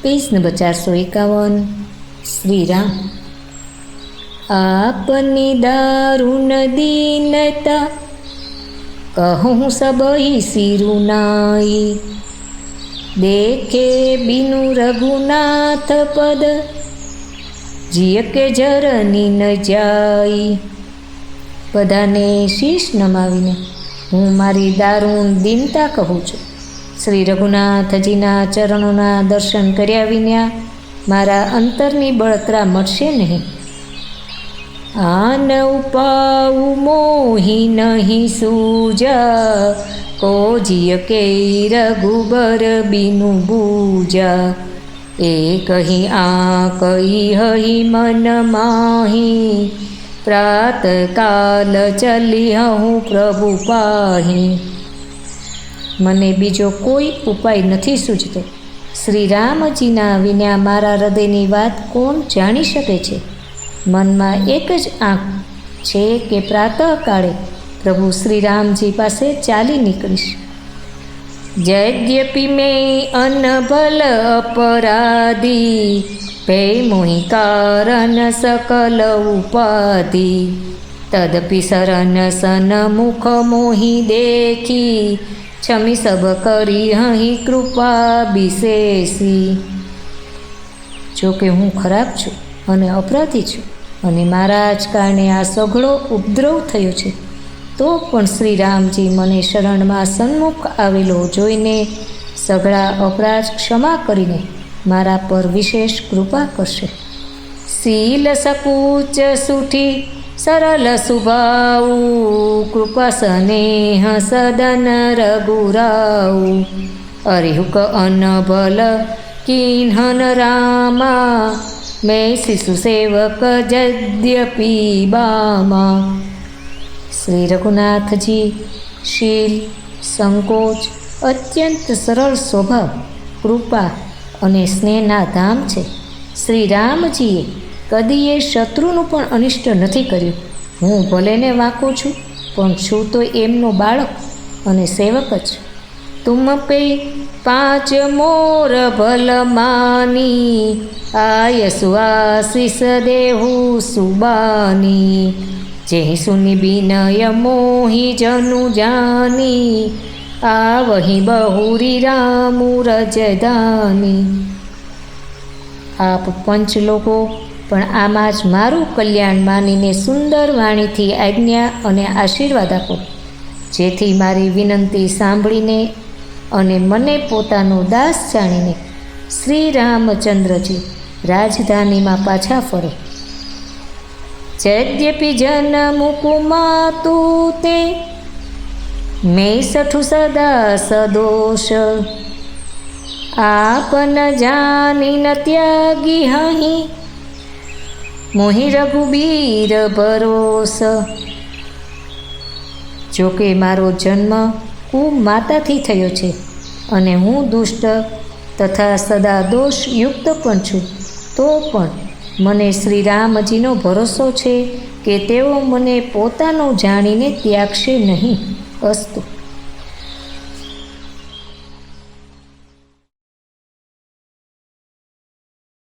Page number 451। Shri Ram. आपनी दारुण दीनता कहूँ सबही सिरुनाई। देखे बिनु रघुनाथ पद जिय के जरनी न जाई। बधाने शीश नमावीने हूँ मारी दारुण दीनता कहूँ छूँ। श्री रघुनाथजीना चरणोना दर्शन कर्या विना मारा अंतरनी बळतरा मळशे नहीं। आन उपाऊ मोही नहीं सूजा को जिय के रघुबर बिनु बूजा। एक ही कही हही मन माही प्रात काल चली हूँ प्रभु पाही। मने बीजो कोई उपाय नहीं सूझतो। श्री रामजीना विना मारा हृदयनी वात कोण जाणी शके छे। मन में एक ज आँख छे के प्रातः काले प्रभु श्री रामजी पासे चाली निकलीश। यद्यपि मैं अनबल अपराधी पे मोहि कारण सकल उपाधि। तदपि शरण सन मुख मोहि देखी क्षमी सब करी हही कृपा विशेषी। जो कि हूँ खराब छूँ अने अपराधी छूँ अने मारा ज कारणे आ सघळो उपद्रव थयो छे, तो पण श्री रामजी मने शरण में सन्मुख आवेलो जोईने सघळा अपराध क्षमा करीने मारा पर विशेष कृपा करशे। शील सपूच सुठी सरल सुभाऊ कृपा स्नेह सदन रघुराऊ। अरिहुक अनबल किन्हन रामा मैं शिशु सेवक यद्यपि बामा। श्री रघुनाथ जी शील संकोच अत्यंत सरल स्वभाव कृपा अने स्नेहना धाम छे। श्री रामजीए कदीए शत्रुनु पण अनिष्ट नहीं कर्युं। हूँ भले ने वाको छूँ पण छूँ तो एमनो बाळक अने सेवक ज। तुम पे 5 मोर भल मानी आयसु आशीष देहु सुबानी। जेहि सुनि विनय मोहि जनु जानी आवहि बहुरी रामु रजदानी। आप पंच लोगो पण आमां ज मारुं कल्याण मानीने सुंदर वाणीथी आज्ञा अने आशीर्वाद आपो, जेथी मारी विनंती सांभळीने अने मने पोतानो दास जाणीने श्री रामचंद्रजी राजधानी में पाछा फरे। यद्यपि जन्म कुमातु ते मैं सठु सदा सदोष। आप न जानी न त्यागी हही मोहि रघुबीर भरोस। जो कि मारो जन्म कुमाताथी थयो छे अने हूँ दुष्ट तथा सदा दोष युक्त पण छूँ, तो पण मने श्री रामजीनो भरोसो छे के तेओ मने पोतानो जाणीने त्यागशे नहीं। अस्तु।